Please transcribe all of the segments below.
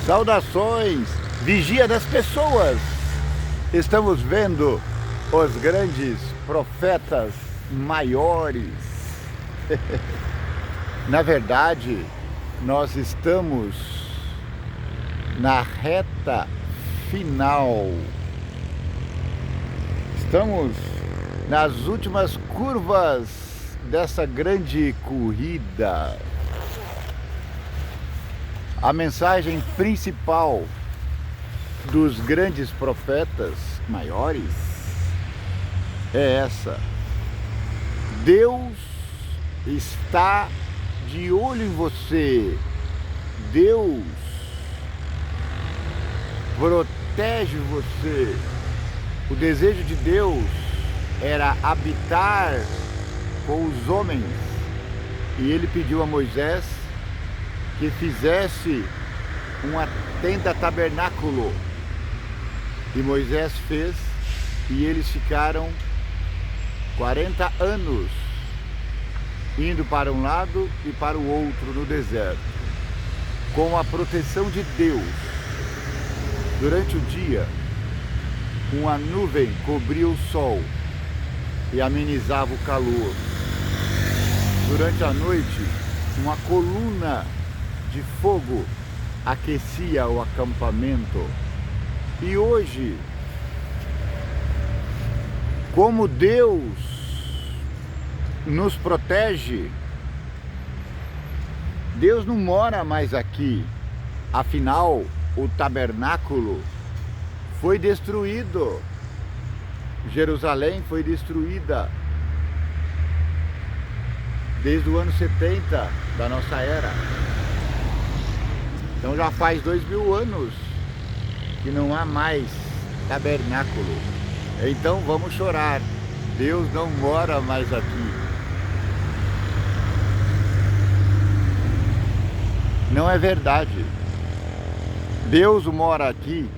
Saudações, vigia das pessoas. Estamos vendo os grandes profetas maiores. Na verdade, nós estamos na reta final. Estamos nas últimas curvas dessa grande corrida. A mensagem principal dos grandes profetas maiores é essa: Deus está de olho em você. Deus protege você. O desejo de Deus era habitar com os homens, e ele pediu a Moisés que fizesse uma tenda tabernáculo, e Moisés fez, e eles ficaram 40 anos indo para um lado e para o outro no deserto, com a proteção de Deus. Durante o dia, uma nuvem cobria o sol e amenizava o calor. Durante a noite, uma coluna de fogo aquecia o acampamento. E hoje, como Deus nos protege, Deus não mora mais aqui. Afinal, o tabernáculo foi destruído. Jerusalém foi destruída desde o ano 70 da nossa era. Então já faz 2000 anos que não há mais tabernáculo. Então vamos chorar. Deus não mora mais aqui. Não é verdade. Deus mora aqui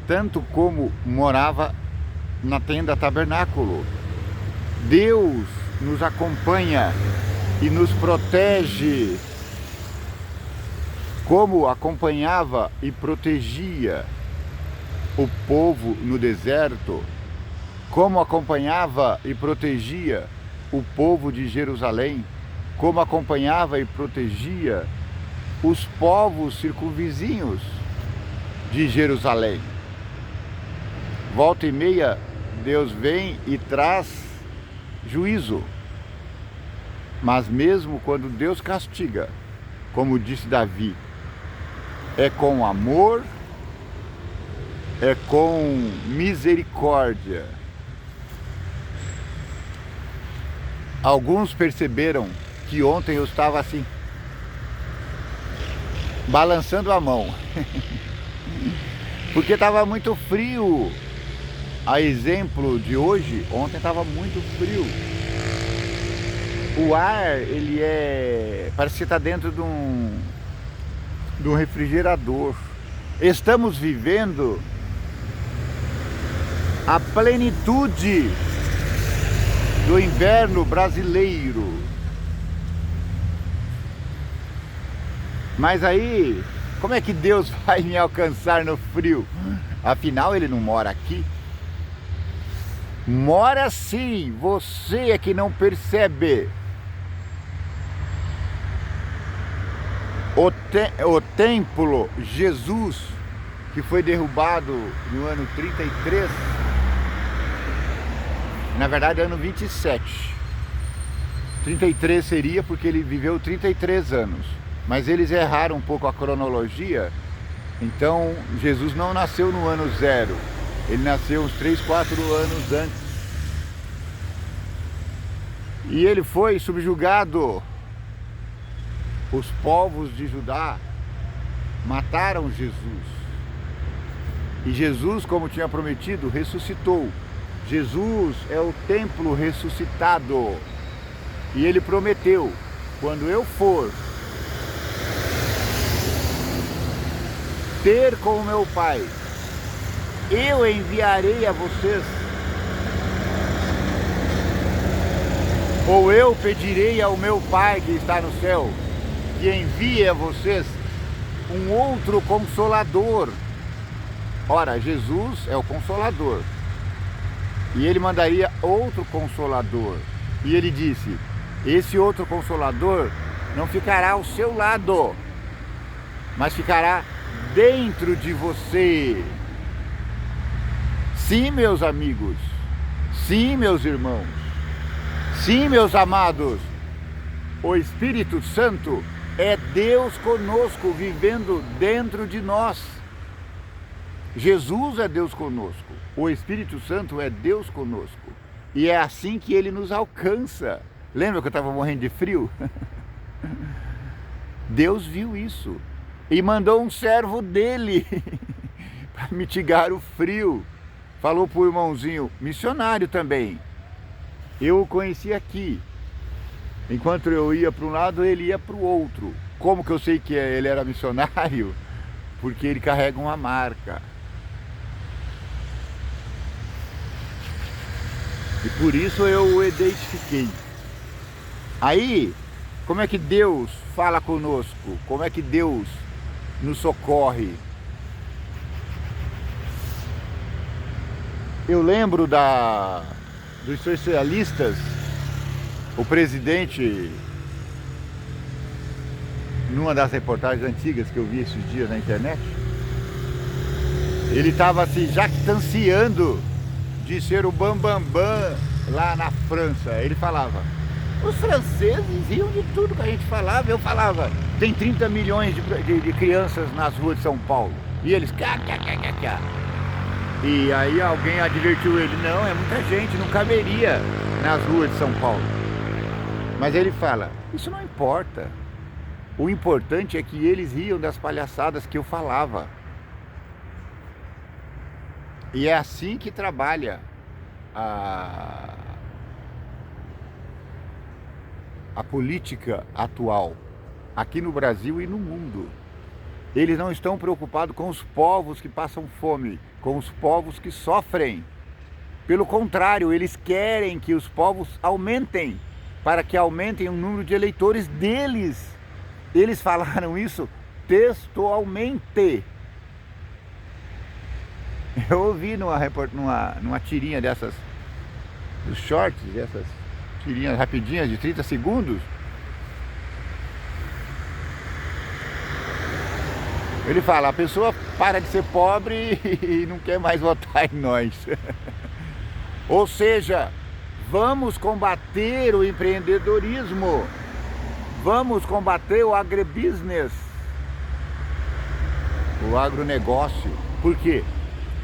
tanto como morava na tenda tabernáculo. Deus nos acompanha e nos protege, como acompanhava e protegia o povo no deserto, como acompanhava e protegia o povo de Jerusalém, como acompanhava e protegia os povos circunvizinhos de Jerusalém. Volta e meia, Deus vem e traz juízo. Mas mesmo quando Deus castiga, como disse Davi, é com amor, é com misericórdia. Alguns perceberam que ontem eu estava assim, balançando a mão, porque estava muito frio. A exemplo de hoje, ontem estava muito frio. O ar, parece que está dentro de um refrigerador. Estamos vivendo a plenitude do inverno brasileiro. Mas aí, como é que Deus vai me alcançar no frio? Afinal, Ele não mora aqui. Mora sim, você é que não percebe. O templo Jesus, que foi derrubado no ano 33, na verdade ano 27. 33 seria porque ele viveu 33 anos, mas eles erraram um pouco a cronologia. Então Jesus não nasceu no ano 0, ele nasceu uns 3, 4 anos antes. E ele foi subjugado. Os povos de Judá mataram Jesus. E Jesus, como tinha prometido, ressuscitou. Jesus é o templo ressuscitado. E ele prometeu: quando eu for ter com o meu Pai, eu enviarei a vocês, ou eu pedirei ao meu Pai que está no céu, que envie a vocês um outro Consolador. Ora, Jesus é o Consolador. E ele mandaria outro Consolador. E ele disse: esse outro Consolador não ficará ao seu lado, mas ficará dentro de você. Sim, meus amigos. Sim, meus irmãos. Sim, meus amados. O Espírito Santo é Deus conosco, vivendo dentro de nós. Jesus é Deus conosco. O Espírito Santo é Deus conosco. E é assim que ele nos alcança. Lembra que eu estava morrendo de frio? Deus viu isso e mandou um servo dele para mitigar o frio. Falou para o irmãozinho, missionário também. Eu o conheci aqui. Enquanto eu ia para um lado, ele ia para o outro. Como que eu sei que ele era missionário? Porque ele carrega uma marca. E por isso eu o identifiquei. Aí, como é que Deus fala conosco? Como é que Deus nos socorre? Eu lembro dos socialistas, o presidente, numa das reportagens antigas que eu vi esses dias na internet, ele estava se jactanciando de ser o bambambam lá na França. Ele falava, os franceses riam de tudo que a gente falava. Eu falava, tem 30 milhões de crianças nas ruas de São Paulo. E eles, cá. E aí alguém advertiu ele, não, é muita gente, não caberia nas ruas de São Paulo. Mas ele fala, isso não importa. O importante é que eles riam das palhaçadas que eu falava. E é assim que trabalha a política atual, aqui no Brasil e no mundo. Eles não estão preocupados com os povos que passam fome, com os povos que sofrem. Pelo contrário, eles querem que os povos aumentem, para que aumentem o número de eleitores deles. Eles falaram isso textualmente. Eu ouvi numa tirinha dessas, dos shorts, dessas tirinhas rapidinhas de 30 segundos. Ele fala, a pessoa para de ser pobre e não quer mais votar em nós. Ou seja, vamos combater o empreendedorismo. Vamos combater o agribusiness. O agronegócio. Por quê?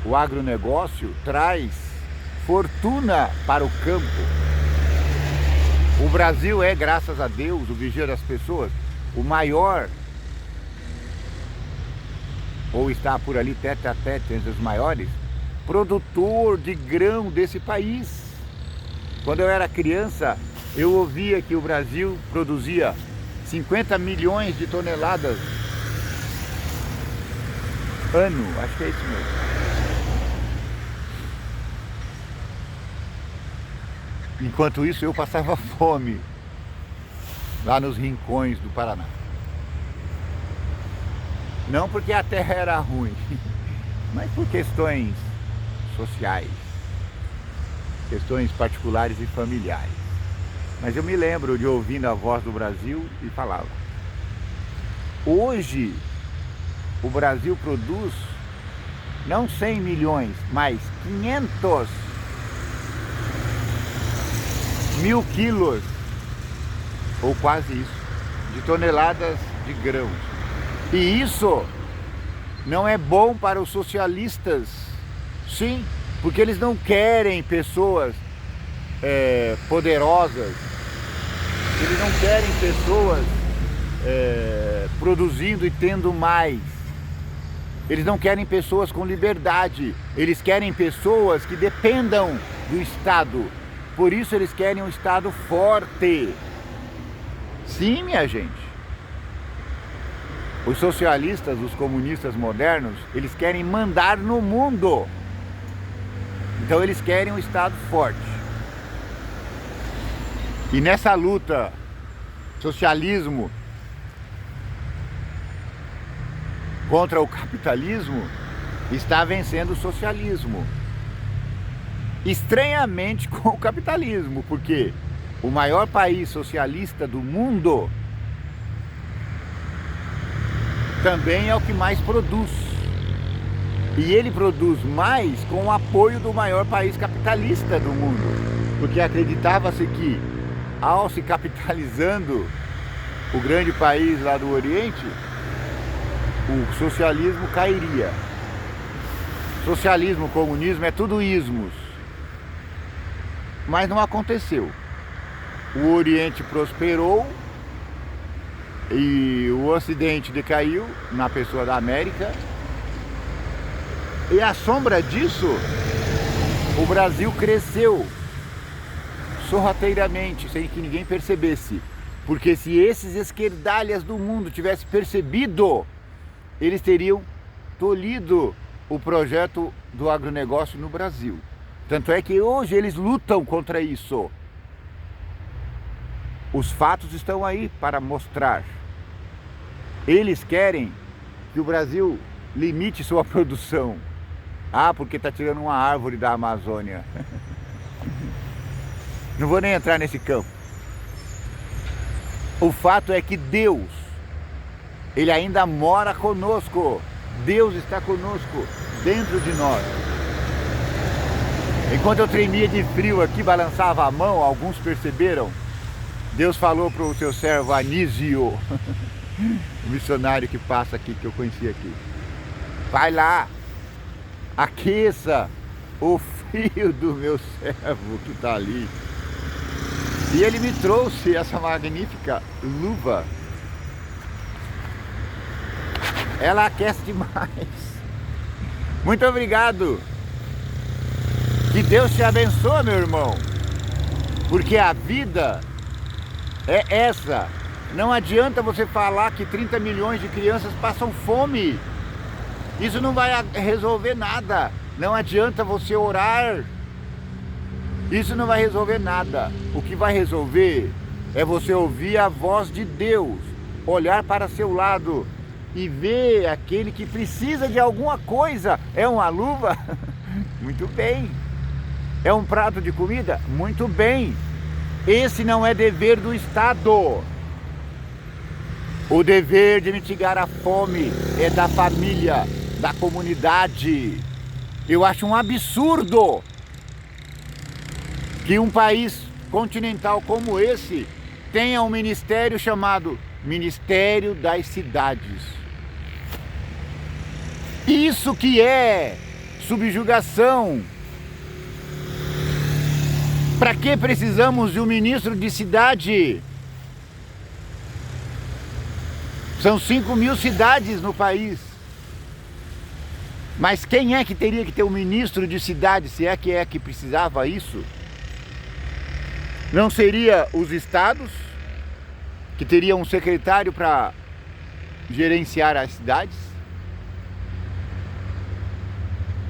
O agronegócio traz fortuna para o campo. O Brasil é, graças a Deus, o vigia das pessoas, o maior, ou está por ali tete a tete entre os maiores, produtor de grão desse país. Quando eu era criança, eu ouvia que o Brasil produzia 50 milhões de toneladas ano, acho que é isso mesmo. Enquanto isso, eu passava fome lá nos rincões do Paraná. Não porque a terra era ruim, mas por questões sociais, questões particulares e familiares. Mas eu me lembro de ouvindo a Voz do Brasil e falava, hoje o Brasil produz não 100 milhões, mas 500 mil quilos, ou quase isso, de toneladas de grãos. E isso não é bom para os socialistas, sim, porque eles não querem pessoas poderosas, eles não querem pessoas produzindo e tendo mais. Eles não querem pessoas com liberdade, eles querem pessoas que dependam do Estado. Por isso eles querem um Estado forte. Sim, minha gente. Os socialistas, os comunistas modernos, eles querem mandar no mundo. Então eles querem um Estado forte. E nessa luta, socialismo contra o capitalismo está vencendo o socialismo. Estranhamente com o capitalismo, porque o maior país socialista do mundo também é o que mais produz. E ele produz mais com o apoio do maior país capitalista do mundo. Porque acreditava-se que, ao se capitalizando o grande país lá do Oriente, o socialismo cairia. Socialismo, comunismo, é tudo ismos. Mas não aconteceu. O Oriente prosperou e o Ocidente decaiu na pessoa da América. E à sombra disso, o Brasil cresceu sorrateiramente, sem que ninguém percebesse. Porque se esses esquerdalhas do mundo tivessem percebido, eles teriam tolhido o projeto do agronegócio no Brasil. Tanto é que hoje eles lutam contra isso. Os fatos estão aí para mostrar. Eles querem que o Brasil limite sua produção. Ah, porque está tirando uma árvore da Amazônia. Não vou nem entrar nesse campo. O fato é que Deus, Ele ainda mora conosco. Deus está conosco, dentro de nós. Enquanto eu tremia de frio aqui, balançava a mão, alguns perceberam. Deus falou para o seu servo Anísio, o missionário que passa aqui, que eu conheci aqui. Vai lá, aqueça o frio do meu servo que está ali. E ele me trouxe essa magnífica luva. Ela aquece demais. Muito obrigado. Que Deus te abençoe, meu irmão. Porque a vida é essa. Não adianta você falar que 30 milhões de crianças passam fome. Isso não vai resolver nada. Não adianta você orar. Isso não vai resolver nada. O que vai resolver é você ouvir a voz de Deus, olhar para seu lado e ver aquele que precisa de alguma coisa. É uma luva? Muito bem. É um prato de comida? Muito bem. Esse não é dever do Estado. O dever de mitigar a fome é da família, da comunidade. Eu acho um absurdo que um país continental como esse tenha um ministério chamado Ministério das Cidades. Isso que é subjugação. Para que precisamos de um ministro de cidade? São 5.000 cidades no país. Mas quem é que teria que ter um ministro de cidade, se é que precisava isso? Não seria os estados, que teriam um secretário para gerenciar as cidades?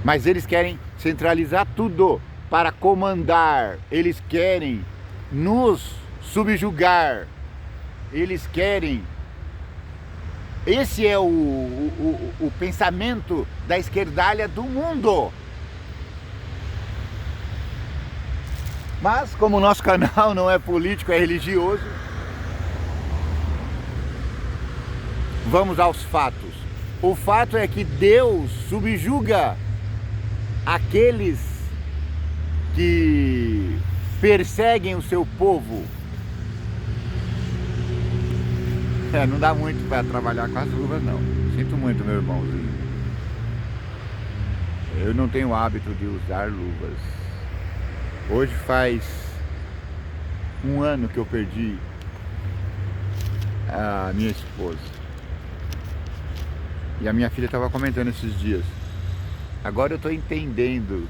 Mas eles querem centralizar tudo para comandar. Eles querem nos subjugar. Eles querem... Esse é o pensamento da esquerdalha do mundo. Mas como o nosso canal não é político, é religioso, vamos aos fatos. O fato é que Deus subjuga aqueles que perseguem o seu povo. Não dá muito para trabalhar com as luvas, não. Sinto muito, meu irmãozinho. Eu não tenho o hábito de usar luvas. Hoje faz 1 ano que eu perdi a minha esposa. E a minha filha estava comentando esses dias. Agora eu estou entendendo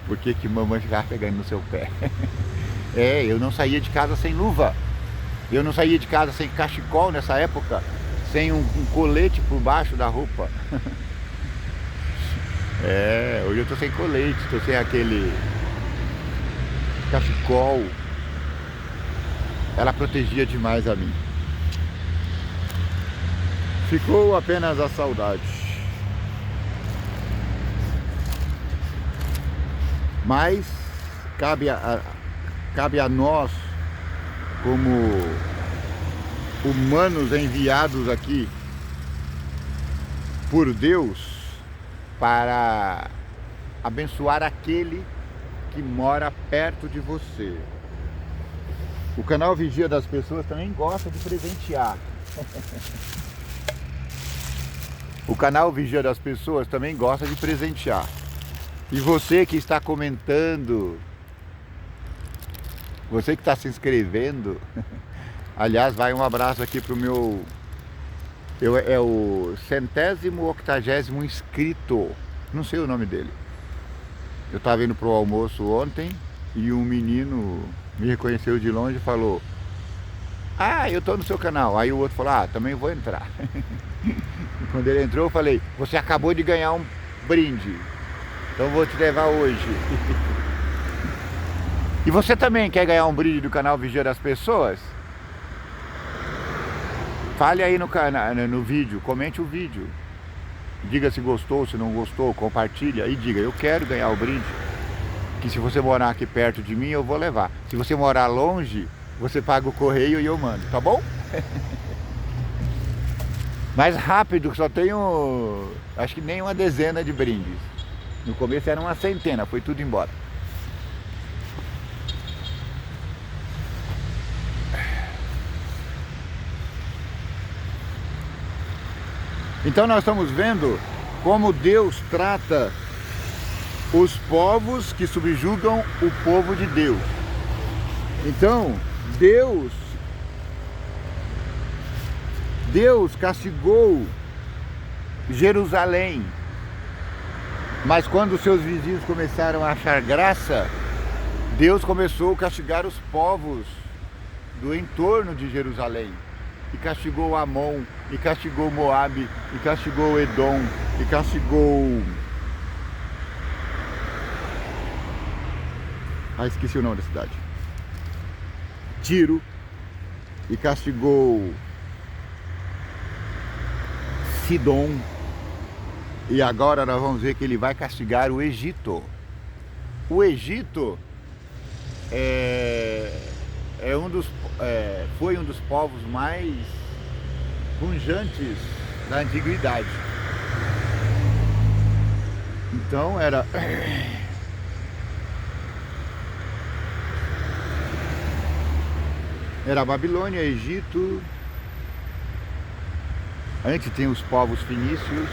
por que mamãe ficava pegando no seu pé. Eu não saía de casa sem luva. Eu não saía de casa sem cachecol nessa época, sem um colete por baixo da roupa. Hoje eu tô sem colete, tô sem aquele cachecol. Ela protegia demais a mim. Ficou apenas a saudade. Mas cabe a nós, como humanos enviados aqui por Deus, para abençoar aquele que mora perto de você. O canal Vigia das Pessoas também gosta de presentear. O canal Vigia das Pessoas também gosta de presentear. E você que está comentando, você que está se inscrevendo, aliás, vai um abraço aqui para o meu... É o 180º inscrito, não sei o nome dele. Eu estava indo para o almoço ontem e um menino me reconheceu de longe e falou: ah, eu estou no seu canal. Aí o outro falou: ah, também vou entrar. Quando ele entrou eu falei: você acabou de ganhar um brinde, então vou te levar hoje. E você também quer ganhar um brinde do canal Vigia das Pessoas? Fale aí no canal, no vídeo, comente o vídeo. Diga se gostou, se não gostou, compartilha e diga: eu quero ganhar o brinde. Que se você morar aqui perto de mim, eu vou levar. Se você morar longe, você paga o correio e eu mando, tá bom? Mais rápido, que só tenho, acho que nem uma dezena de brindes. No começo era uma centena, foi tudo embora. Então nós estamos vendo como Deus trata os povos que subjugam o povo de Deus. Então, Deus castigou Jerusalém, mas quando seus vizinhos começaram a achar graça, Deus começou a castigar os povos do entorno de Jerusalém. E castigou Amon, e castigou Moabe, e castigou Edom, e castigou... ah, esqueci o nome da cidade. Tiro, e castigou Sidom. E agora nós vamos ver que ele vai castigar o Egito. O Egito foi um dos povos mais pujantes da antiguidade. Então era a Babilônia, Egito. Antes tem os povos fenícios.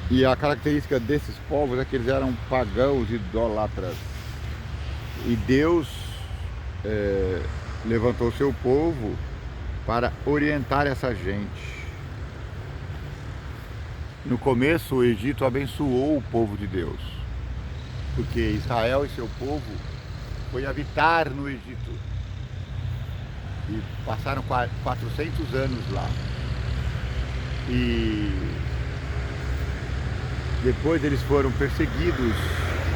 E a característica desses povos é que eles eram pagãos, idólatras. E Deus levantou seu povo para orientar essa gente. No começo, o Egito abençoou o povo de Deus, porque Israel e seu povo foi habitar no Egito. E passaram 400 anos lá. E depois eles foram perseguidos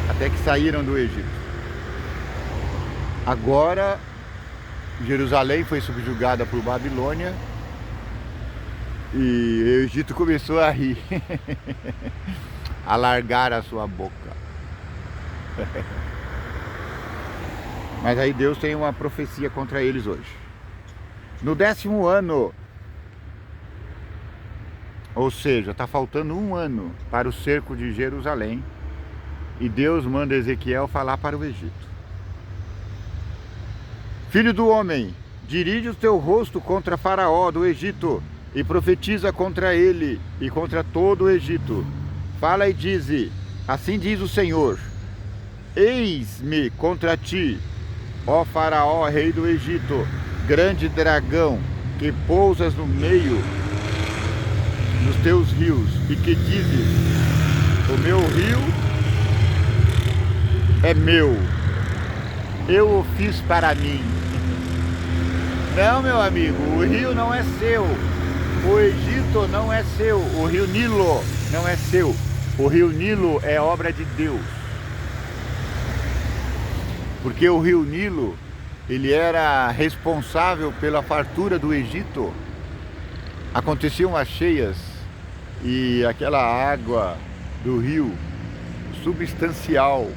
até que saíram do Egito. Agora Jerusalém foi subjugada por Babilônia e o Egito começou a rir, a largar a sua boca. Mas aí Deus tem uma profecia contra eles hoje. No 10º ano, ou seja, está faltando um ano para o cerco de Jerusalém, e Deus manda Ezequiel falar para o Egito. Filho do homem, dirige o teu rosto contra Faraó do Egito e profetiza contra ele e contra todo o Egito. Fala e dize: assim diz o Senhor: eis-me contra ti, ó Faraó, rei do Egito, grande dragão, que pousas no meio dos teus rios, e que dizes: o meu rio é meu, eu o fiz para mim. Não, meu amigo, o rio não é seu, o Egito não é seu, o rio Nilo não é seu, o rio Nilo é obra de Deus. Porque o rio Nilo, ele era responsável pela fartura do Egito. Aconteciam as cheias e aquela água do rio substancial,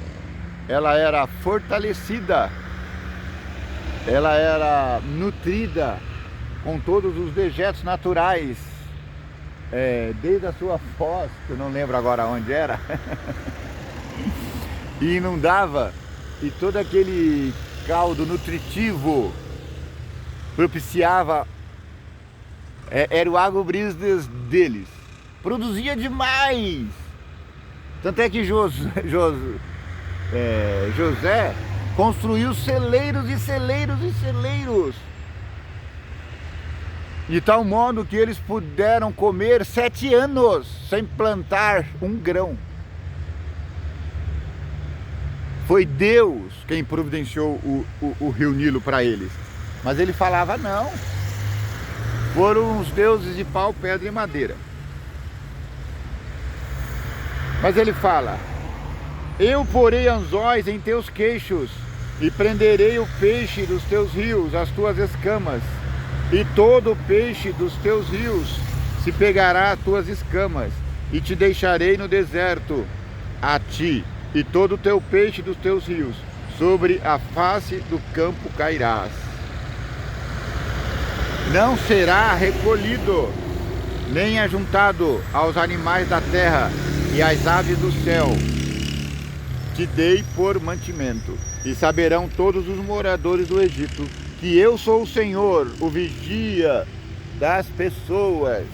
ela era fortalecida, ela era nutrida com todos os dejetos naturais, desde a sua foz, que eu não lembro agora onde era, e inundava, e todo aquele caldo nutritivo propiciava, era o agrobrisnes deles, produzia demais. Tanto é que José construiu celeiros e celeiros e celeiros, de tal modo que eles puderam comer 7 anos sem plantar um grão. Foi Deus quem providenciou o rio Nilo para eles. Mas ele falava não. Foram os deuses de pau, pedra e madeira. Mas ele fala: eu porei anzóis em teus queixos e prenderei o peixe dos teus rios, as tuas escamas. E todo o peixe dos teus rios se pegará às tuas escamas, e te deixarei no deserto, a ti, e todo o teu peixe dos teus rios, sobre a face do campo cairás. Não será recolhido, nem ajuntado aos animais da terra e às aves do céu. Te dei por mantimento, e saberão todos os moradores do Egito que eu sou o Senhor, o vigia das pessoas.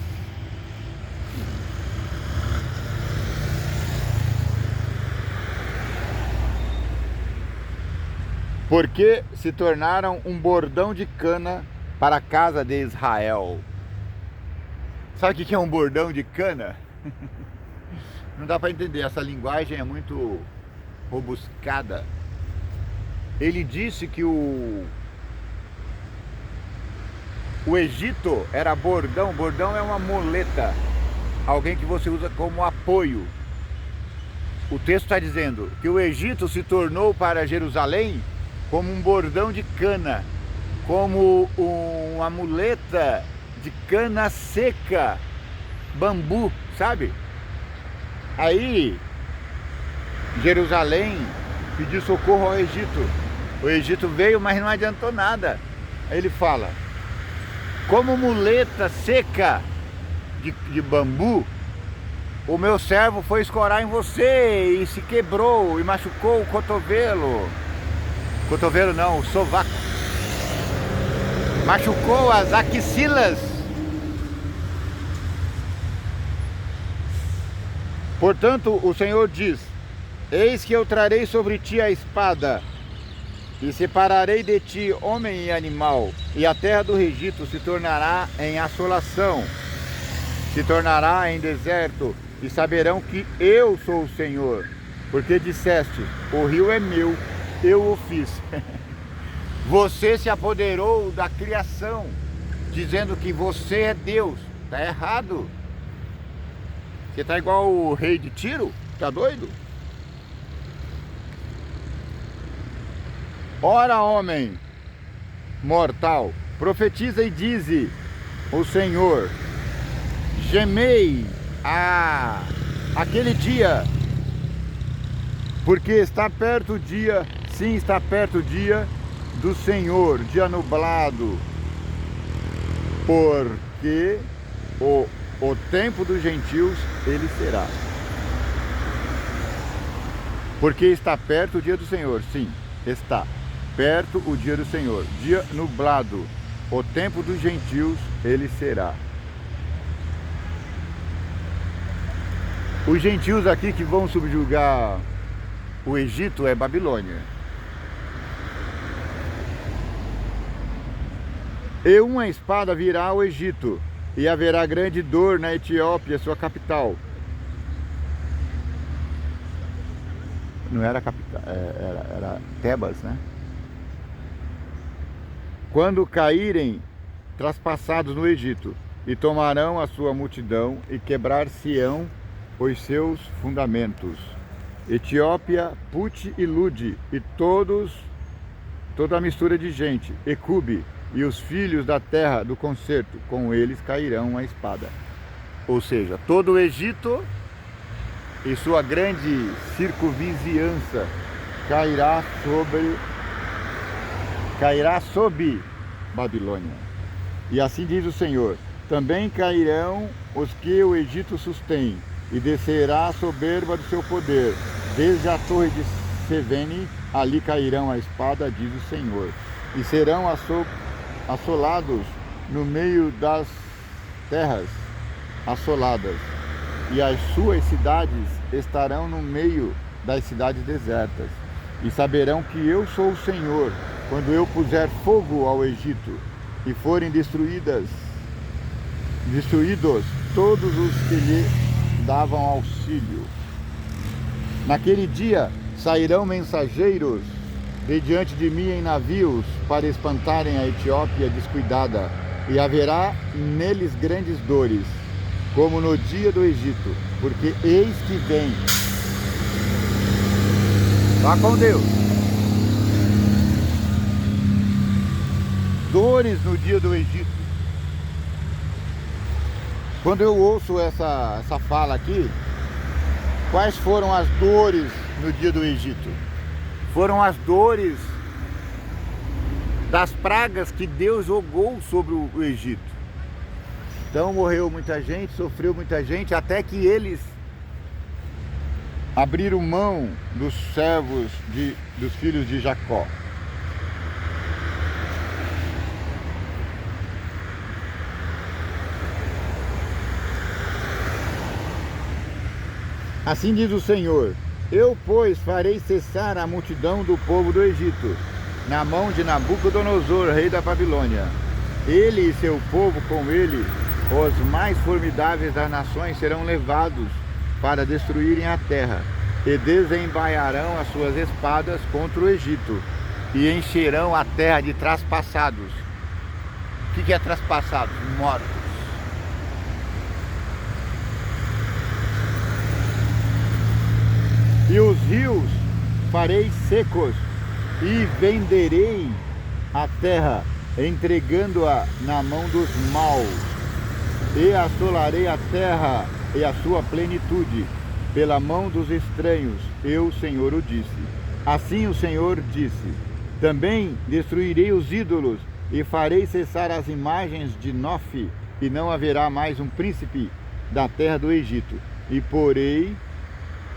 Porque se tornaram um bordão de cana para a casa de Israel. Sabe o que é um bordão de cana? Não dá para entender, essa linguagem é muito robuscada. Ele disse que o Egito era bordão. Bordão é uma muleta, alguém que você usa como apoio. O texto está dizendo que o Egito se tornou para Jerusalém como um bordão de cana, como uma muleta de cana seca, bambu, sabe? Aí Jerusalém pediu socorro ao Egito. O Egito veio, mas não adiantou nada. Aí ele fala: como muleta seca de bambu, o meu servo foi escorar em você e se quebrou e machucou o cotovelo. Cotovelo não, o sovaco. Machucou as axilas. Portanto, o Senhor diz: eis que eu trarei sobre ti a espada, e separarei de ti homem e animal, e a terra do Egito se tornará em assolação, se tornará em deserto, e saberão que eu sou o Senhor, porque disseste: o rio é meu, eu o fiz. Você se apoderou da criação, dizendo que você é Deus. Está errado. Você está igual o rei de Tiro? Está doido? Ora, homem mortal, profetiza e dize: o Senhor, gemei aquele dia, porque está perto o dia, sim, está perto o dia do Senhor, dia nublado, porque o tempo dos gentios ele será. Porque está perto o dia do Senhor, sim, está perto o dia do Senhor, dia nublado, o tempo dos gentios ele será. Os gentios aqui que vão subjugar o Egito é Babilônia. E uma espada virá ao Egito, e haverá grande dor na Etiópia, sua capital. Não era capital, era Tebas, né? Quando caírem traspassados no Egito, e tomarão a sua multidão, e quebrar-se-ão os seus fundamentos. Etiópia, Put e Lud, e todos toda a mistura de gente, Ecube, e os filhos da terra do concerto, com eles cairão a espada. Ou seja, todo o Egito e sua grande circunvizinhança cairá sob Babilônia. E assim diz o Senhor: também cairão os que o Egito sustém, e descerá a soberba do seu poder, desde a torre de Sevene, ali cairão a espada, diz o Senhor, e serão assolados no meio das terras assoladas, e as suas cidades estarão no meio das cidades desertas, e saberão que eu sou o Senhor, quando eu puser fogo ao Egito, e forem destruídos todos os que lhe davam auxílio. Naquele dia sairão mensageiros de diante de mim em navios para espantarem a Etiópia descuidada, e haverá neles grandes dores, como no dia do Egito, porque eis que vem. Vá com Deus. Dores no dia do Egito. Quando eu ouço essa fala aqui, quais foram as dores no dia do Egito? Foram as dores das pragas que Deus jogou sobre o Egito. Então morreu muita gente, sofreu muita gente, até que eles abriram mão dos servos dos filhos de Jacó. Assim diz o Senhor: eu, pois, farei cessar a multidão do povo do Egito, na mão de Nabucodonosor, rei da Babilônia. Ele e seu povo com ele, os mais formidáveis das nações, serão levados para destruírem a terra, e desembaiarão as suas espadas contra o Egito, e encherão a terra de traspassados. O que é traspassados? Mortos. E os rios farei secos, e venderei a terra, entregando-a na mão dos maus, e assolarei a terra e a sua plenitude, pela mão dos estranhos, eu, o Senhor, o disse. Assim o Senhor disse: também destruirei os ídolos, e farei cessar as imagens de Nofe, e não haverá mais um príncipe da terra do Egito, e porei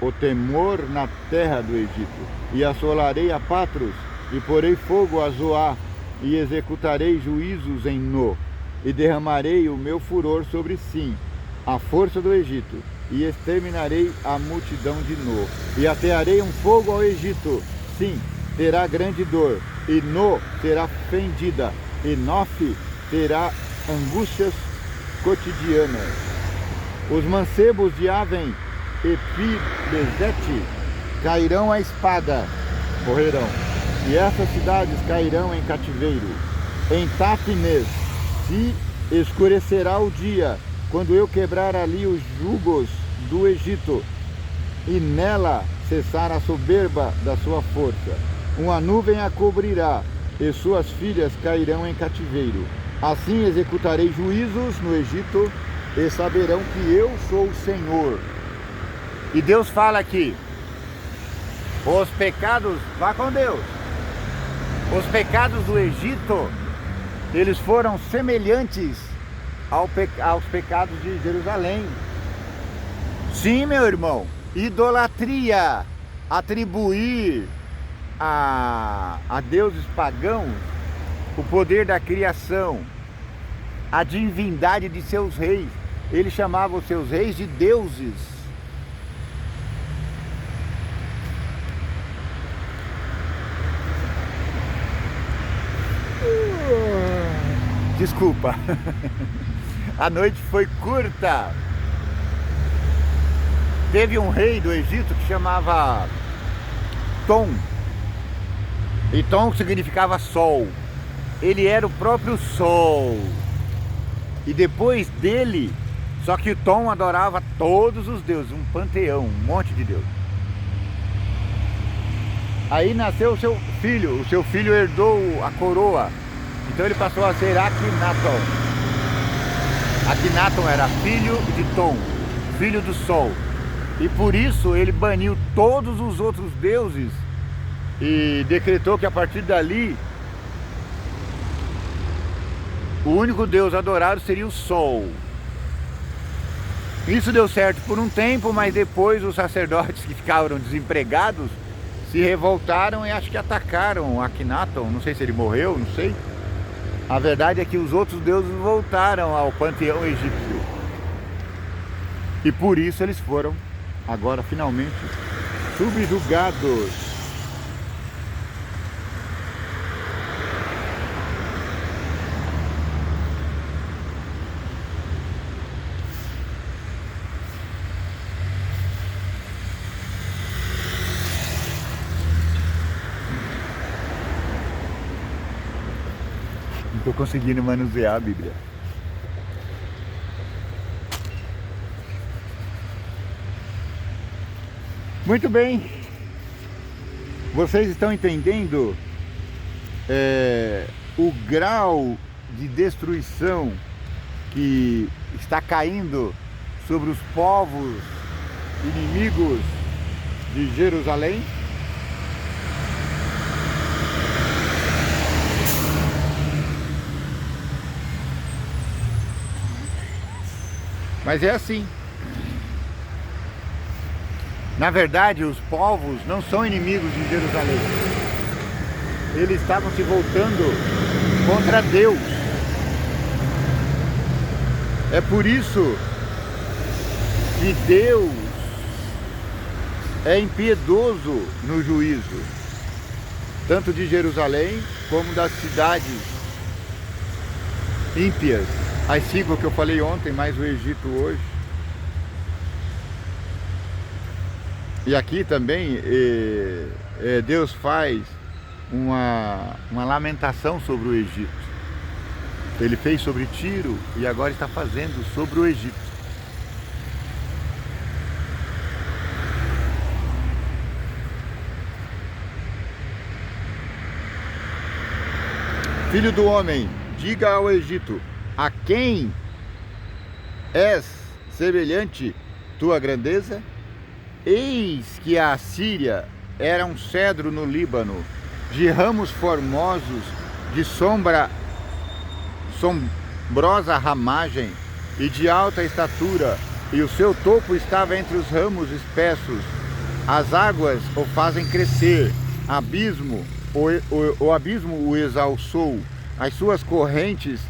o temor na terra do Egito, e assolarei a Patros, e porei fogo a Zoá, e executarei juízos em No, e derramarei o meu furor sobre Sim, a força do Egito, e exterminarei a multidão de No, e atearei um fogo ao Egito. Sim, terá grande dor, e No será fendida, e Nofe terá angústias cotidianas. Os mancebos de Aven e Pi-Besete cairão à espada, morrerão, e essas cidades cairão em cativeiro. Em Táfnis se escurecerá o dia, quando eu quebrar ali os jugos do Egito, e nela cessar a soberba da sua força. Uma nuvem a cobrirá, e suas filhas cairão em cativeiro. Assim executarei juízos no Egito, e saberão que eu sou o Senhor. E Deus fala aqui: os pecados, vá com Deus, os pecados do Egito, eles foram semelhantes aos pecados de Jerusalém. Sim, meu irmão, idolatria, atribuir a deuses pagãos o poder da criação, a divindade de seus reis. Ele chamava os seus reis de deuses. Desculpa, a noite foi curta. Teve um rei do Egito que chamava Tom, e Tom significava sol. Ele era o próprio sol. E depois dele, só que o Tom adorava todos os deuses, um panteão, um monte de deuses. Aí nasceu o seu filho herdou a coroa, então ele passou a ser Akhenaton. Akhenaton era filho de Tom, filho do Sol, e por isso ele baniu todos os outros deuses e decretou que a partir dali o único deus adorado seria o Sol. Isso deu certo por um tempo, mas depois os sacerdotes que ficaram desempregados se revoltaram e acho que atacaram Akhenaton. Não sei se ele morreu, não sei. A verdade é que os outros deuses voltaram ao panteão egípcio. E por isso eles foram, agora finalmente, subjugados. Não estou conseguindo manusear a Bíblia. Muito bem. Vocês estão entendendo o grau de destruição que está caindo sobre os povos inimigos de Jerusalém? Mas é assim. Na verdade, os povos não são inimigos de Jerusalém. Eles estavam se voltando contra Deus. É por isso que Deus é impiedoso no juízo, tanto de Jerusalém como das cidades ímpias. As 5 que eu falei ontem, mais o Egito hoje. E aqui também Deus faz uma lamentação sobre o Egito. Ele fez sobre Tiro e agora está fazendo sobre o Egito. Filho do homem, diga ao Egito: a quem és semelhante tua grandeza? Eis que a Assíria era um cedro no Líbano, de ramos formosos, de sombrosa ramagem e de alta estatura, e o seu topo estava entre os ramos espessos. As águas o fazem crescer, o abismo o exalçou, as suas correntes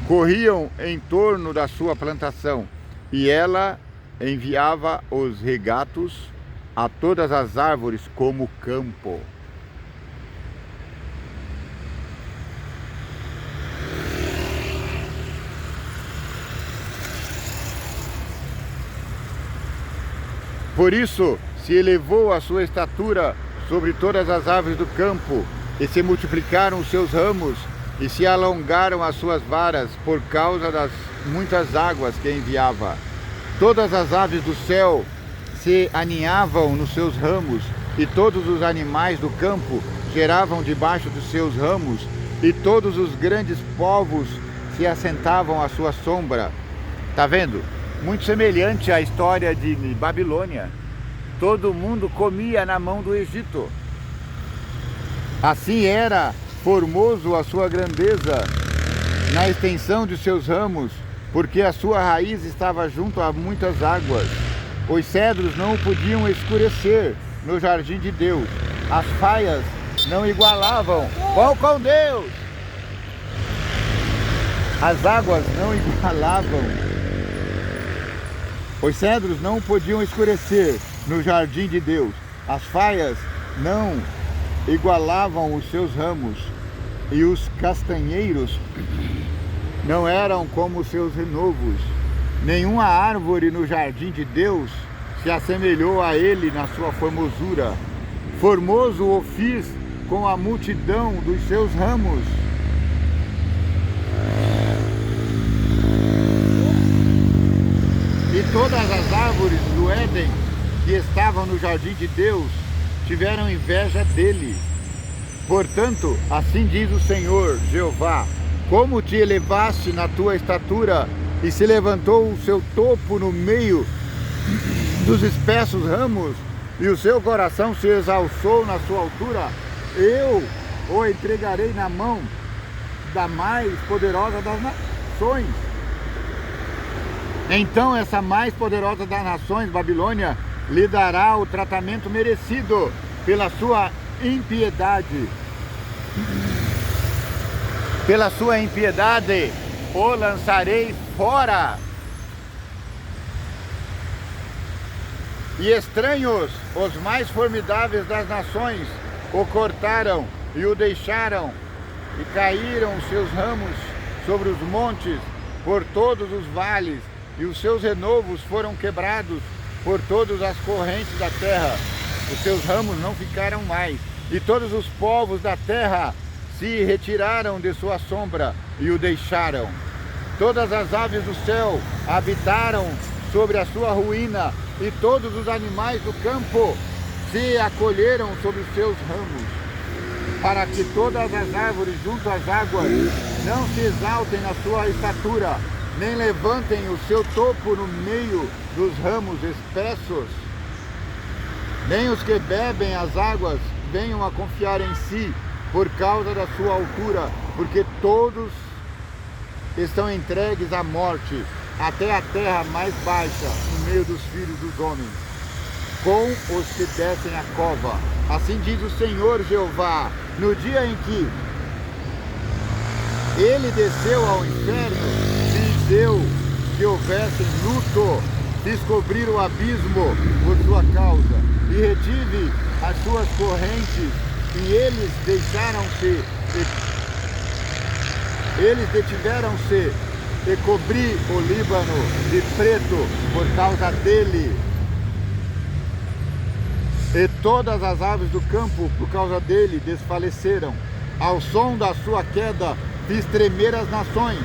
corriam em torno da sua plantação, e ela enviava os regatos a todas as árvores como campo. Por isso se elevou a sua estatura sobre todas as árvores do campo, e se multiplicaram os seus ramos, e se alongaram as suas varas por causa das muitas águas que enviava. Todas as aves do céu se aninhavam nos seus ramos, e todos os animais do campo geravam debaixo dos seus ramos, e todos os grandes povos se assentavam à sua sombra. Tá vendo? Muito semelhante à história de Babilônia. Todo mundo comia na mão do Egito. Assim era formoso a sua grandeza na extensão de seus ramos, porque a sua raiz estava junto a muitas águas. Os cedros não o podiam escurecer no jardim de Deus. As faias não igualavam. Vão com Deus! As águas não igualavam. Os cedros não o podiam escurecer no jardim de Deus. As faias não igualavam os seus ramos, e os castanheiros não eram como os seus renovos. Nenhuma árvore no jardim de Deus se assemelhou a ele na sua formosura. Formoso o fiz com a multidão dos seus ramos. E todas as árvores do Éden que estavam no jardim de Deus, tiveram inveja dele. Portanto, assim diz o Senhor, Jeová, como te elevaste na tua estatura e se levantou o seu topo no meio dos espessos ramos, e o seu coração se exalçou na sua altura, eu o entregarei na mão da mais poderosa das nações. Então essa mais poderosa das nações, Babilônia, lhe dará o tratamento merecido pela sua impiedade. Pela sua impiedade o lançarei fora. E estranhos, os mais formidáveis das nações, o cortaram e o deixaram, e caíram os seus ramos sobre os montes, por todos os vales, e os seus renovos foram quebrados por todas as correntes da terra. Os seus ramos não ficaram mais, e todos os povos da terra se retiraram de sua sombra e o deixaram. Todas as aves do céu habitaram sobre a sua ruína, e todos os animais do campo se acolheram sobre os seus ramos, para que todas as árvores junto às águas não se exaltem na sua estatura, nem levantem o seu topo no meio dos ramos espessos, nem os que bebem as águas venham a confiar em si por causa da sua altura, porque todos estão entregues à morte, até a terra mais baixa no meio dos filhos dos homens, com os que descem a cova. Assim diz o Senhor Jeová, no dia em que ele desceu ao inferno, fiz eu que houvesse luto, fiz cobrir o abismo por sua causa, e retive as suas correntes, e eles detiveram-se, e cobri o Líbano de preto por causa dele, e todas as aves do campo por causa dele desfaleceram. Ao som da sua queda fiz tremer as nações,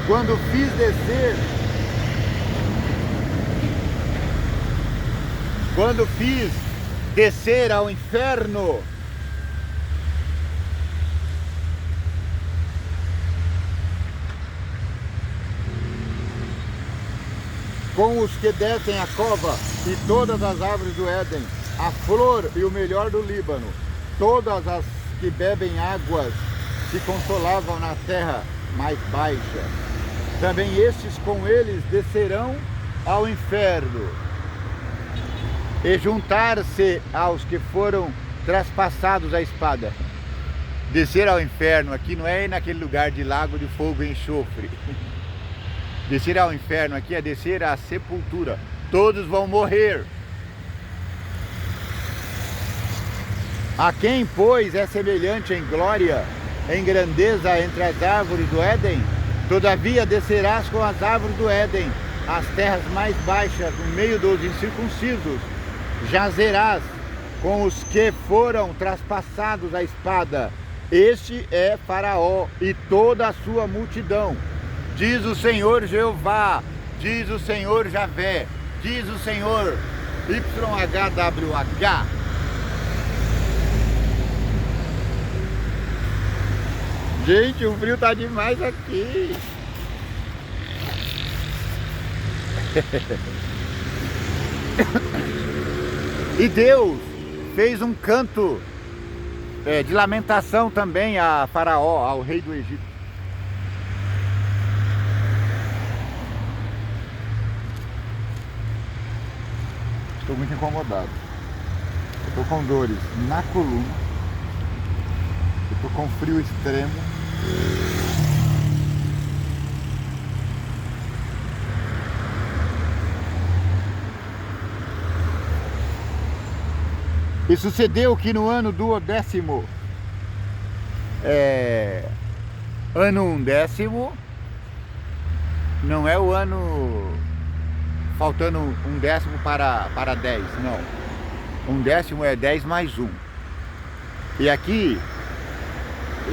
quando fiz descer ao inferno, com os que descem a cova, e todas as árvores do Éden, a flor e o melhor do Líbano, todas as que bebem águas, se consolavam na terra mais baixa. Também estes com eles descerão ao inferno, e juntar-se aos que foram traspassados à espada. Descer ao inferno aqui não é ir naquele lugar de lago de fogo e enxofre. Descer ao inferno aqui é descer à sepultura. Todos vão morrer. A quem, pois, é semelhante em glória, em grandeza entre as árvores do Éden? Todavia descerás com as árvores do Éden, as terras mais baixas, no meio dos incircuncisos. Jazerás com os que foram traspassados à espada. Este é Faraó e toda a sua multidão. Diz o Senhor Jeová, diz o Senhor Javé, diz o Senhor YHWH. Gente, o frio tá demais aqui. E Deus fez um canto de lamentação também a Faraó, ao rei do Egito. Estou muito incomodado. Estou com dores na coluna. Estou com frio extremo. E sucedeu que no ano 12º, ano 1º, não é o ano faltando 1/10 para 10, não. 1/10 é 10 mais 1. E aqui,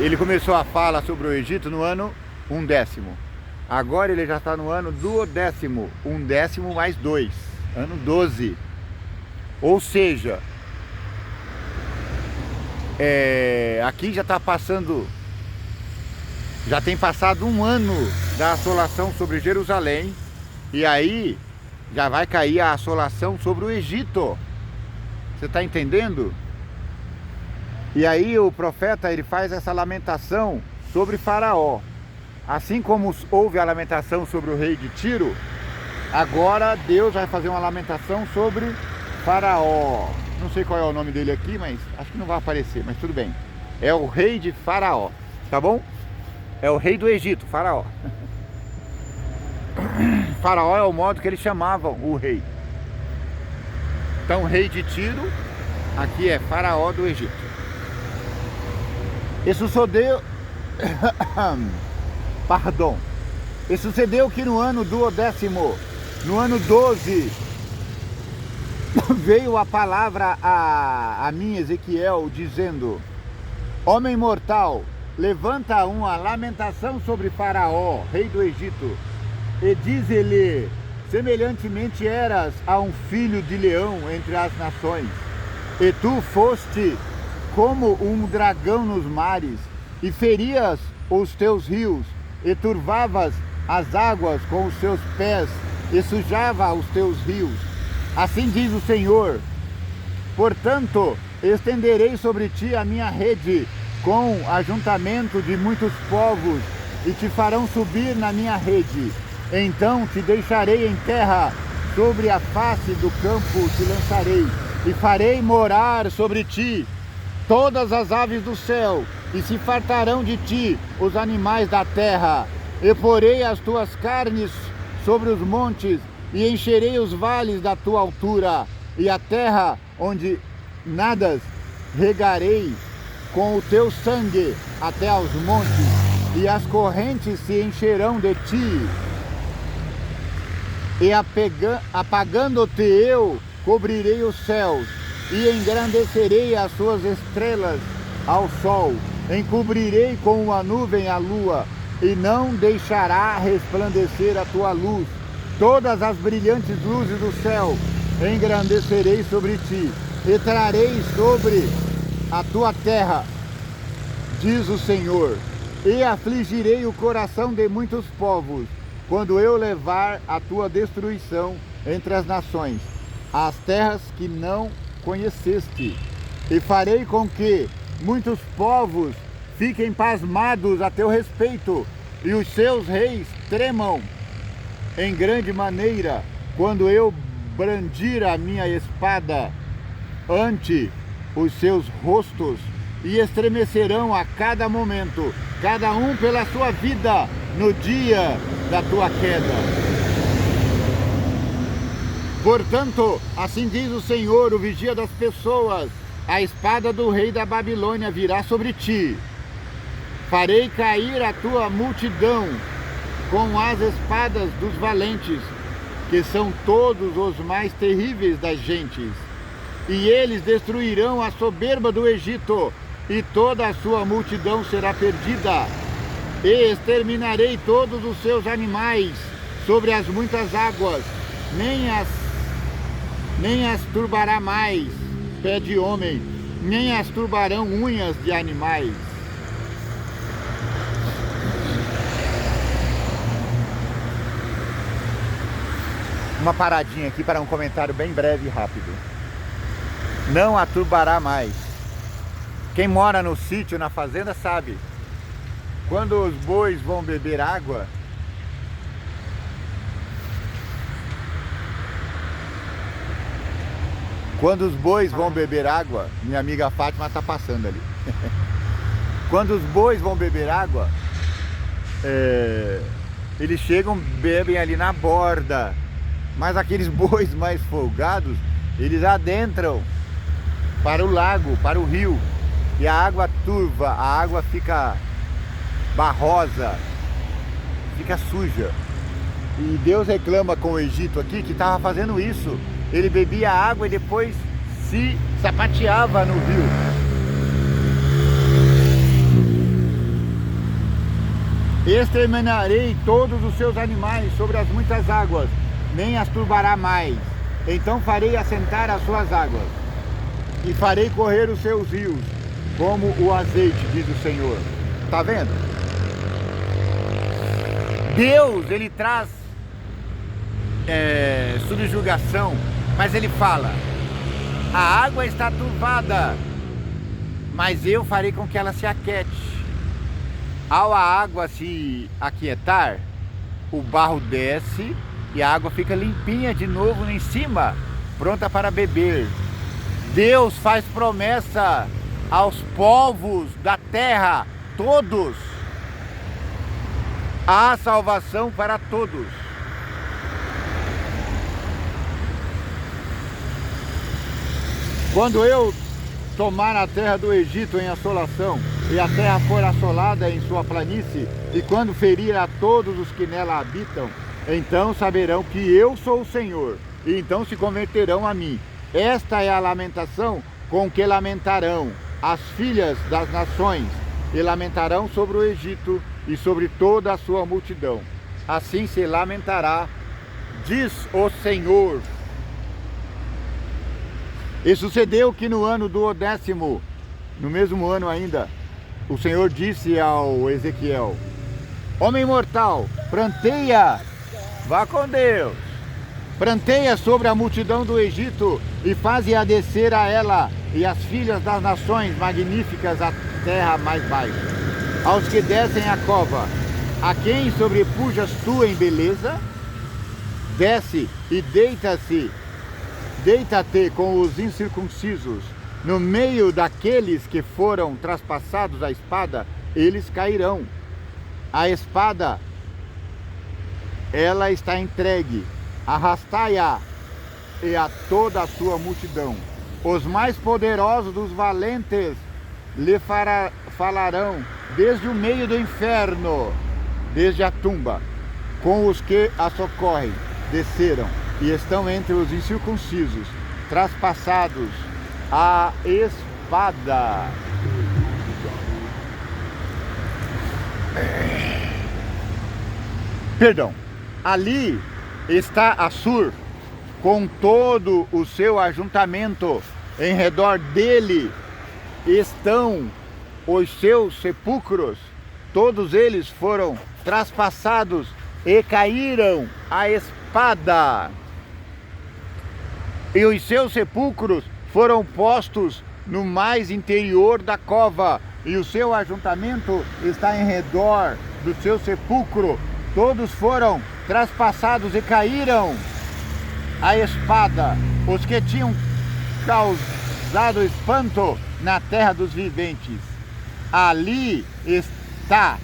ele começou a falar sobre o Egito no ano 1/10. Agora ele já está no ano 12º, 1/10 mais 2, ano 12. Ou seja, aqui já está passando, já tem passado um ano da assolação sobre Jerusalém, e aí já vai cair a assolação sobre o Egito. Você está entendendo? E aí o profeta, ele faz essa lamentação sobre Faraó. Assim como houve a lamentação sobre o rei de Tiro, agora Deus vai fazer uma lamentação sobre Faraó. Não sei qual é o nome dele aqui, mas acho que não vai aparecer, mas tudo bem. É o rei de Faraó, tá bom? É o rei do Egito, Faraó. Faraó é o modo que eles chamavam o rei. Então, o rei de Tiro, aqui é Faraó do Egito. E sucedeu... Pardon. E sucedeu que no ano 12º, no ano 12, veio a palavra a mim, Ezequiel, dizendo: homem mortal, levanta uma lamentação sobre Faraó, rei do Egito, e diz-lhe: semelhantemente eras a um filho de leão entre as nações, e tu foste como um dragão nos mares, e ferias os teus rios, e turvavas as águas com os teus pés, e sujava os teus rios. Assim diz o Senhor: portanto, estenderei sobre ti a minha rede, com ajuntamento de muitos povos, e te farão subir na minha rede. Então te deixarei em terra, sobre a face do campo te lançarei, e farei morar sobre ti todas as aves do céu, e se fartarão de ti os animais da terra. E porei as tuas carnes sobre os montes, e encherei os vales da tua altura, e a terra onde nadas regarei com o teu sangue até aos montes, e as correntes se encherão de ti. E apagando-te eu, cobrirei os céus, e engrandecerei as suas estrelas ao sol, encobrirei com uma nuvem a lua, e não deixará resplandecer a tua luz. Todas as brilhantes luzes do céu engrandecerei sobre ti, e trarei sobre a tua terra, diz o Senhor, e afligirei o coração de muitos povos, quando eu levar a tua destruição entre as nações, as terras que não conheceste, e farei com que muitos povos fiquem pasmados a teu respeito, e os seus reis tremam em grande maneira, quando eu brandir a minha espada ante os seus rostos, e estremecerão a cada momento, cada um pela sua vida, no dia da tua queda. Portanto, assim diz o Senhor, o vigia das pessoas: a espada do rei da Babilônia virá sobre ti. Farei cair a tua multidão com as espadas dos valentes, que são todos os mais terríveis das gentes. E eles destruirão a soberba do Egito, e toda a sua multidão será perdida. E exterminarei todos os seus animais sobre as muitas águas, nem as turbará mais pé de homem, nem as turbarão unhas de animais. Uma paradinha aqui para um comentário bem breve e rápido. Não a turbará mais. Quem mora no sítio, na fazenda, sabe. Quando os bois vão beber água, minha amiga Fátima está passando ali. Quando os bois vão beber água, eles chegam, bebem ali na borda. Mas aqueles bois mais folgados, eles adentram para o lago, para o rio. E a água turva, a água fica barrosa, fica suja. E Deus reclama com o Egito aqui, que estava fazendo isso. Ele bebia água e depois se sapateava no rio. Exterminarei todos os seus animais sobre as muitas águas, nem as turbará mais. Então farei assentar as suas águas, e farei correr os seus rios, como o azeite, diz o Senhor. Tá vendo? Deus, ele traz subjugação, mas ele fala: a água está turvada, mas eu farei com que ela se aquete. Ao a água se aquietar, o barro desce e a água fica limpinha de novo em cima, pronta para beber. Deus faz promessa aos povos da terra, todos. Há salvação para todos. Quando eu tomar a terra do Egito em assolação, e a terra for assolada em sua planície, e quando ferir a todos os que nela habitam, então saberão que eu sou o Senhor, e então se converterão a mim. Esta é a lamentação com que lamentarão as filhas das nações, e lamentarão sobre o Egito e sobre toda a sua multidão. Assim se lamentará, diz o Senhor. E sucedeu que no ano do 10º, no mesmo ano ainda, o Senhor disse ao Ezequiel: homem mortal, pranteia, vá com Deus, pranteia sobre a multidão do Egito e faze-a descer a ela e as filhas das nações magníficas à terra mais baixa, aos que descem a cova, a quem sobrepujas tu em beleza, desce e deita-te com os incircuncisos, no meio daqueles que foram traspassados a espada, eles cairão. A espada, ela está entregue, arrastai-a e a toda a sua multidão. Os mais poderosos dos valentes lhe falarão desde o meio do inferno, desde a tumba, com os que a socorrem, desceram e estão entre os incircuncisos, traspassados a espada. Perdão, ali está Assur com todo o seu ajuntamento, em redor dele estão os seus sepulcros, todos eles foram traspassados e caíram a espada. E os seus sepulcros foram postos no mais interior da cova, e o seu ajuntamento está em redor do seu sepulcro. Todos foram traspassados e caíram a espada, os que tinham causado espanto na terra dos viventes. Ali está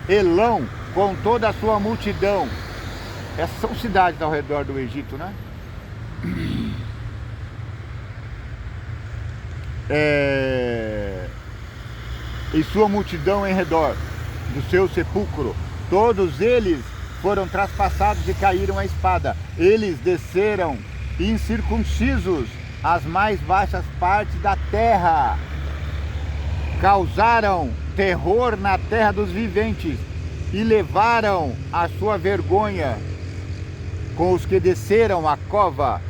Elão com toda a sua multidão. Essas são cidades ao redor do Egito, né? E sua multidão em redor do seu sepulcro. Todos eles foram traspassados e caíram a espada. Eles desceram incircuncisos às mais baixas partes da terra. Causaram terror na terra dos viventes e levaram a sua vergonha com os que desceram a cova.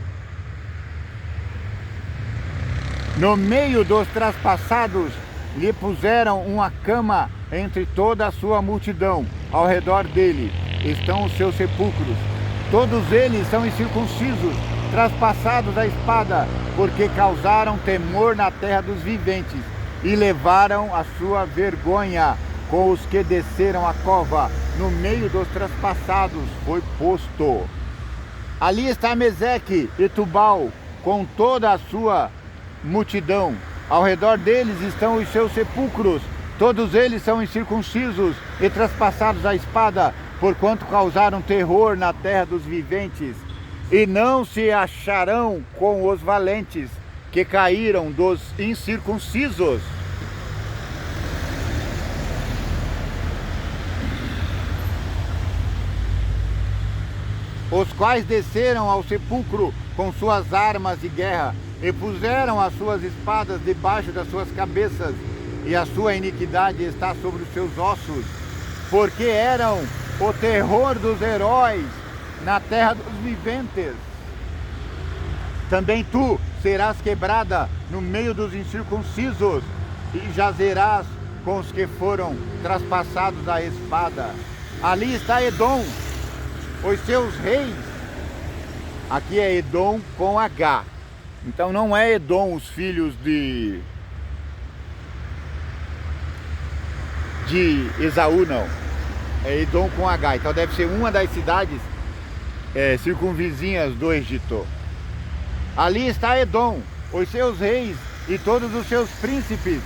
No meio dos traspassados lhe puseram uma cama entre toda a sua multidão. Ao redor dele estão os seus sepulcros. Todos eles são incircuncisos, traspassados a espada, porque causaram temor na terra dos viventes e levaram a sua vergonha com os que desceram a cova. No meio dos traspassados foi posto. Ali está Meseque e Tubal com toda a sua multidão. Ao redor deles estão os seus sepulcros. Todos eles são incircuncisos e traspassados à espada, porquanto causaram terror na terra dos viventes. E não se acharão com os valentes que caíram dos incircuncisos. Os quais desceram ao sepulcro com suas armas de guerra e puseram as suas espadas debaixo das suas cabeças, e a sua iniquidade está sobre os seus ossos, porque eram o terror dos heróis na terra dos viventes. Também tu serás quebrada no meio dos incircuncisos, e jazerás com os que foram traspassados à espada. Ali está Edom, os seus reis. Aqui é Edom com H. Então não é Edom os filhos de Esaú, não. É Edom com H. Então deve ser uma das cidades circunvizinhas do Egito. Ali está Edom, os seus reis e todos os seus príncipes.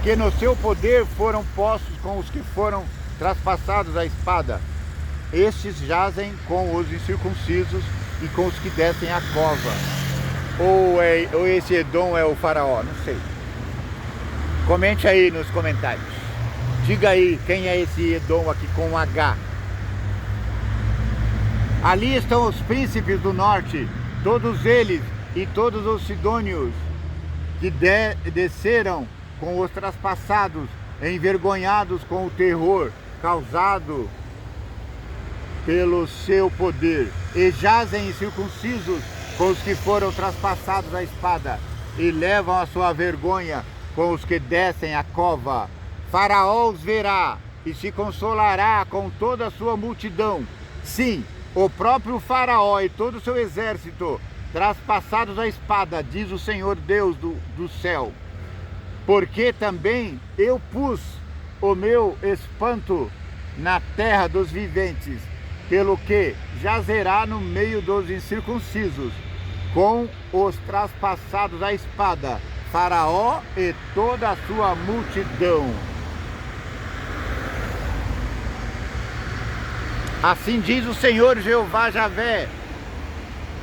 Que no seu poder foram postos com os que foram traspassados à espada. Estes jazem com os incircuncisos e com os que descem a cova. Ou esse Edom é o faraó, não sei. Comente aí nos comentários. Diga aí quem é esse Edom aqui com H. Ali estão os príncipes do norte, todos eles e todos os sidônios, que desceram com os traspassados, envergonhados com o terror causado pelo seu poder, e jazem incircuncisos com os que foram traspassados à espada, e levam a sua vergonha com os que descem a cova. Faraó os verá e se consolará com toda a sua multidão. Sim, o próprio Faraó e todo o seu exército, traspassados à espada, diz o Senhor Deus do céu. Porque também eu pus o meu espanto na terra dos viventes, pelo que jazerá no meio dos incircuncisos, com os traspassados à espada, Faraó e toda a sua multidão. Assim diz o Senhor Jeová Javé,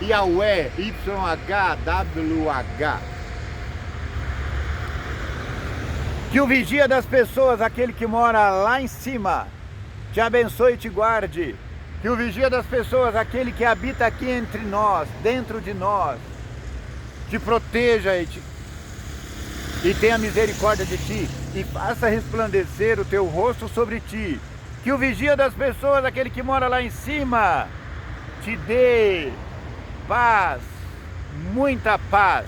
Yahweh, YHWH. Que o vigia das pessoas, aquele que mora lá em cima, te abençoe e te guarde. Que o vigia das pessoas, aquele que habita aqui entre nós, dentro de nós, te proteja e tenha misericórdia de ti, e faça resplandecer o teu rosto sobre ti. Que o vigia das pessoas, aquele que mora lá em cima, te dê paz, muita paz.